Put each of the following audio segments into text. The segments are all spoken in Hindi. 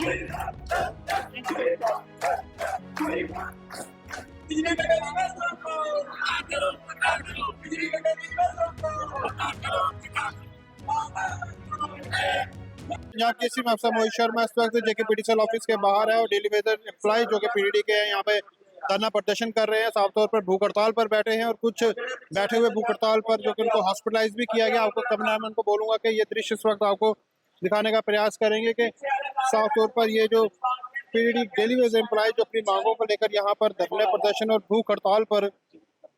यहाँ किसी में अफसर मोहित शर्मा इस वक्त जेकेपीटीसीएल ऑफिस के बाहर है और डेली वेजर एम्प्लॉय जो कि पीडीडी के हैं यहाँ पे धरना प्रदर्शन कर रहे हैं। साफ तौर पर भूख हड़ताल पर बैठे हैं और कुछ बैठे हुए भूख हड़ताल पर जो कि उनको हॉस्पिटलाइज भी किया गया। आपको कैमरामैन को बोलूंगा कि ये दृश्य इस वक्त आपको दिखाने का प्रयास करेंगे कि साफ तौर पर ये जो पीडीडी डेली वेजर एम्प्लॉय जो अपनी मांगों को लेकर यहाँ पर धरना प्रदर्शन और भूख हड़ताल पर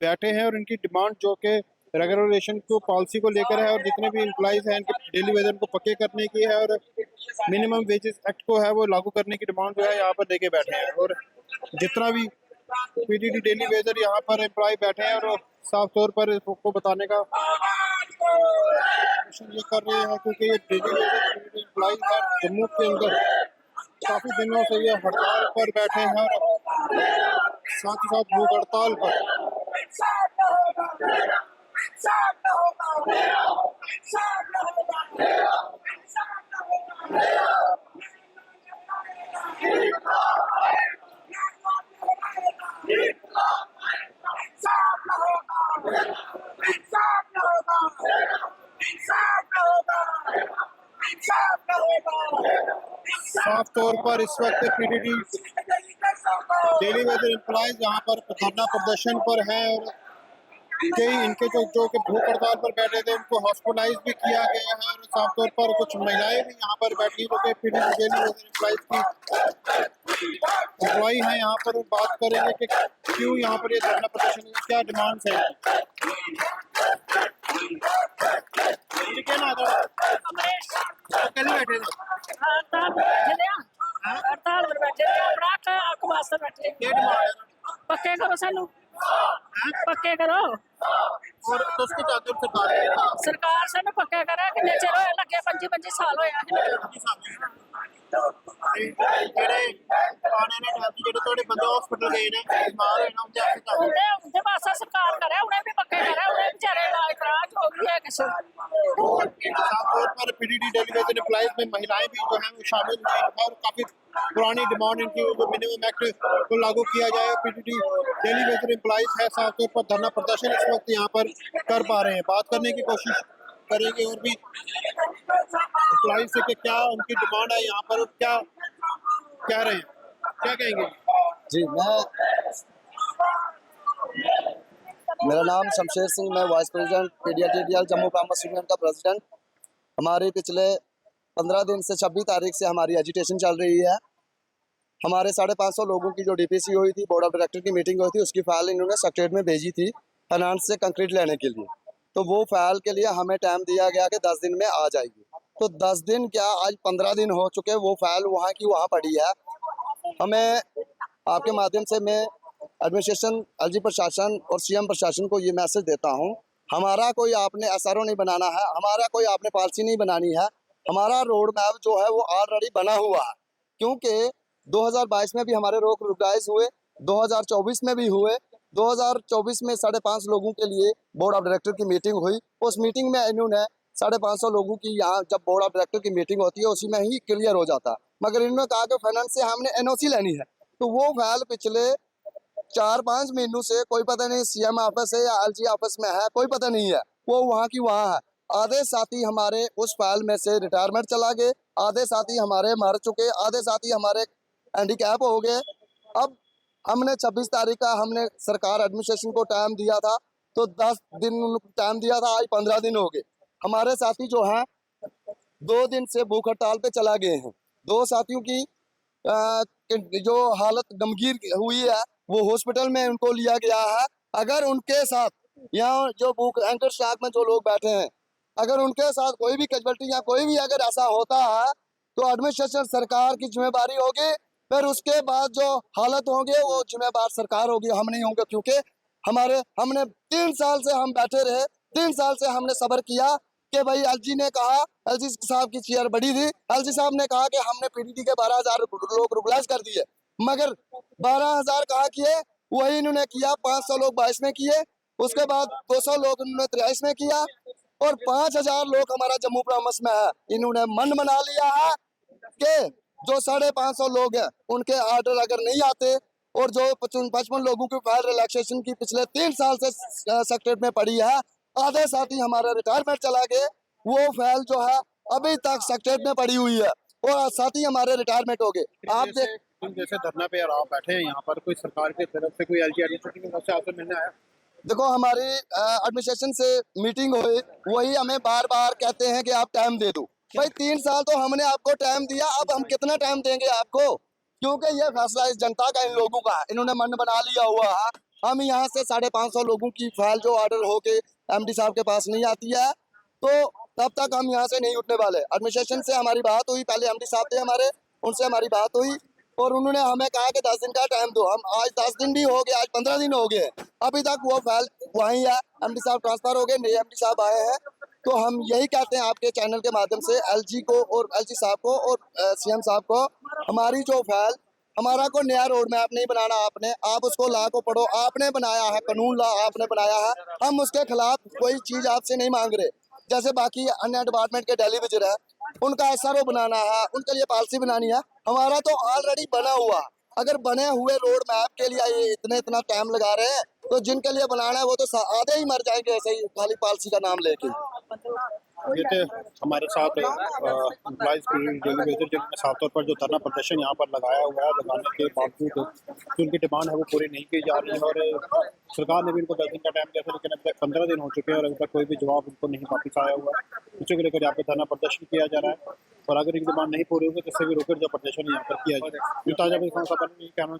बैठे हैं और इनकी डिमांड जो कि रेगुलेशन को पॉलिसी को लेकर है और जितने भी एम्प्लॉइज हैं इनके डेली वेजर को पक्के करने की है और मिनिमम वेजेस एक्ट को है वो लागू करने की डिमांड जो है यहाँ पर लेके बैठे हैं। और जितना भी पीडीडी डेली वेजर यहाँ पर एम्प्लॉय बैठे हैं और साफ तौर पर इसको बताने का ये कर रहे हैं क्योंकि ये डेली वेजर एम्प्लॉय है जम्मू के अंदर काफी दिनों से ये हड़ताल पर बैठे हैं और साथ ही साथ भूख हड़ताल पर। साफ तौर पर इस वक्त पीडीडी डेली वेजर एम्प्लॉयज यहाँ पर धरना प्रदर्शन पर है और कई इनके जो कि भूख हड़ताल पर बैठे थे उनको हॉस्पिटलाइज भी किया गया है और साफ तौर पर कुछ महिलाएं भी यहाँ पर बैठी जो कि पीडीडी डेली वेजर एम्प्लॉयज की एम्प्लॉय हैं। यहाँ पर बात करेंगे कि क्यों यहाँ पर ये धरना प्रदर्शन क्या डिमांड्स है। हड़ताल पर बैठे पक्के करो सानू पक्के करो और तो उसके चाहते सरकार सानू पक्के करे किन्ने चिर होया लगे 25 साल होया हॉस्पिटल गए ने बीमार उनके पास सरकार करे उन्हें भी पक्के करे उन्हें बेचारे इलाज करा जो भी है किसी साफ तौर पर पीडीडी डेली वेजर एम्प्लॉयज में महिलाएं भी जो है वो शामिल हैं और काफी पुरानी डिमांड इनकी मिनिमम एक्ट को लागू किया जाए। पीडीडी डेली वेजर एम्प्लॉयज है साफ तौर पर धरना प्रदर्शन इस वक्त यहाँ पर कर पा रहे हैं। बात करने की कोशिश करेंगे और भी एम्प्लॉयज से कि क्या उनकी डिमांड है यहाँ पर क्या कह रहे हैं क्या कहेंगे। जी मेरा नाम शमशेर सिंह, मैं वाइस प्रेसिडेंट पीडीआईटीडीएल जम्मू ब्राह्मण यूनियन का प्रेसिडेंट। हमारी पिछले 15 दिन से 26 तारीख से हमारी एजिटेशन चल रही है। हमारे 550 लोगों की जो डीपीसी हुई थी, बोर्ड ऑफ डायरेक्टर की मीटिंग हुई थी, उसकी फाइल इन्होंने सेक्रेटरीट में भेजी थी फाइनेंस से कंक्रीट लेने के लिए। तो वो फाइल के लिए हमें टाइम दिया गया कि 10 दिन में आ जाएगी। तो 10 दिन क्या, आज 15 दिन हो चुके, वो फाइल वहाँ की वहाँ पड़ी है। हमें आपके माध्यम से मैं एडमिनिस्ट्रेशन, एलजी प्रशासन और सीएम प्रशासन को ये मैसेज देता हूँ, हमारा कोई आपने एसआरओ नहीं बनाना है, हमारा कोई आपने पॉलिसी नहीं बनानी है। हमारा रोड मैप जो है वो ऑलरेडी बना हुआ है, क्योंकि 2022 में भी हमारे रोक रुकाइज हुए, 2024 में भी हुए। 2024 में 5.5 लोगों के लिए बोर्ड ऑफ डायरेक्टर की मीटिंग हुई। उस मीटिंग में इन्होंने 550 लोगों की, यहाँ जब बोर्ड ऑफ डायरेक्टर की मीटिंग होती है उसी में ही क्लियर हो जाता, मगर इन्होंने कहा कि फाइनेंस से हमने एनओसी लेनी है। तो वो फाइल पिछले 4-5 महीनों से कोई पता नहीं सीएम ऑफिस है या एलजी ऑफिस में है, कोई पता नहीं है, वो वहाँ की वहाँ है। आधे साथी हमारे उस फाइल में से रिटायरमेंट चला गए, आधे साथी हमारे मर चुके, आधे साथी हमारे हैंडीकैप हो गए। अब हमने 26 तारीख का हमने सरकार एडमिनिस्ट्रेशन को टाइम दिया था, तो 10 दिन टाइम दिया था, आज 15 दिन हो गए। हमारे साथी जो हैं 2 दिन से भूख हड़ताल पे चला गए हैं। 2 साथियों की जो हालत गंभीर हुई है वो हॉस्पिटल में उनको लिया गया है। अगर उनके साथ यहाँ जो भूख एंकर स्टॉक में जो लोग बैठे हैं, अगर उनके साथ कोई भी कैजुअल्टी या कोई भी अगर ऐसा होता है तो एडमिनिस्ट्रेशन सरकार की जिम्मेदारी होगी। फिर उसके बाद जो हालत होंगे वो जिम्मेदार सरकार होगी, हम नहीं होंगे। क्योंकि हमने 3 साल से हम बैठे रहे, 3 साल से हमने सब्र किया कि भाई एलजी ने कहा, एलजी साहब की चेयर बड़ी थी, एलजी साहब ने कहा कि हमने पीडीडी के 12,000 लोग रुगलाइज कर दिए, मगर 12,000 कहा किए, वही इन्होंने किया। 500 लोग 22 में किए, उसके बाद 200 लोग इन्होंने 23 में किया और 5,000 लोग हमारा जम्मू ब्राह्मण में है। इन्होंने मन बना लिया है कि जो 550 लोग हैं उनके ऑर्डर अगर नहीं आते, और जो 55 लोगों की फाइल रिलैक्सेशन की पिछले 3 साल से सेक्रेटरीट में पड़ी है, आधे साथी हमारा रिटायरमेंट चला गए, वो फाइल जो है अभी तक सेक्रेटरीट में पड़ी हुई है और साथी हमारे रिटायरमेंट हो गए। आप जैसे तुम जैसे धरना पे और आप बैठे हैं यहाँ पर, कोई सरकार की तरफ से कोई एलजी एडमिनिस्ट्रेशन की तरफ से आपसे मिलने आया? देखो, हमारी एडमिनिस्ट्रेशन से मीटिंग हुई, वही हमें बार बार कहते हैं कि आप टाइम दे दो। भाई 3 साल तो हमने आपको टाइम दिया, अब हम कितना टाइम देंगे आपको, क्योंकि ये फैसला इस जनता का, इन लोगों का है, इन्होंने मन बना लिया हुआ है। हम यहाँ से 550 लोगों की फाइल जो ऑर्डर होके एमडी साहब के पास नहीं आती है, तो तब तक हम यहाँ से नहीं उठने वाले। एडमिनिस्ट्रेशन से हमारी बात हुई, पहले एमडी साहब थे हमारे, उनसे हमारी बात हुई और उन्होंने हमें कहा कि 10 दिन का टाइम दो। हम आज 10 दिन भी हो गए, आज 15 दिन हो गए, अभी तक वो फाइल वहीं है। एमडी साहब ट्रांसफर हो गए, नए एमडी साहब आए हैं। तो हम यही कहते हैं आपके चैनल के माध्यम से एलजी को और एलजी साहब को और सीएम साहब को, हमारी जो फाइल, हमारा को नया रोड मैप नहीं बनाना आपने, आप उसको ला को पढ़ो, आपने बनाया है कानून, ला आपने बनाया है, हम उसके खिलाफ कोई चीज आपसे नहीं मांग रहे। जैसे बाकी अन्य डिपार्टमेंट के डेली विजिट है, उनका एसआरओ बनाना है, उनके लिए पॉलिसी बनानी है, हमारा तो ऑलरेडी बना हुआ। अगर बने हुए रोड मैप के लिए ये इतना टाइम लगा रहे हैं, तो जिनके लिए बनाना है वो तो आधे ही मर जाएंगे ऐसे ही खाली पॉलिसी का नाम लेके। ये थे हमारे साथ एम्प्लॉइज डेली वेजर, जिन्होंने साफ तौर पर जो धरना प्रदर्शन यहाँ पर लगाया हुआ है, लगाने के बावजूद जो उनकी डिमांड है वो पूरी नहीं की जा रही है। और सरकार ने भी उनको 10 दिन का टाइम दिया था, लेकिन अभी तक 15 दिन हो चुके हैं और अभी तक कोई भी जवाब उनको नहीं वापस आया हुआ है। इसी को लेकर यहाँ पर धरना प्रदर्शन किया जा रहा है और अगर इनकी डिमांड नहीं पूरी होगी तो इससे भी रोकर जो प्रदर्शन यहाँ पर किया जाए। ताज़ा कहना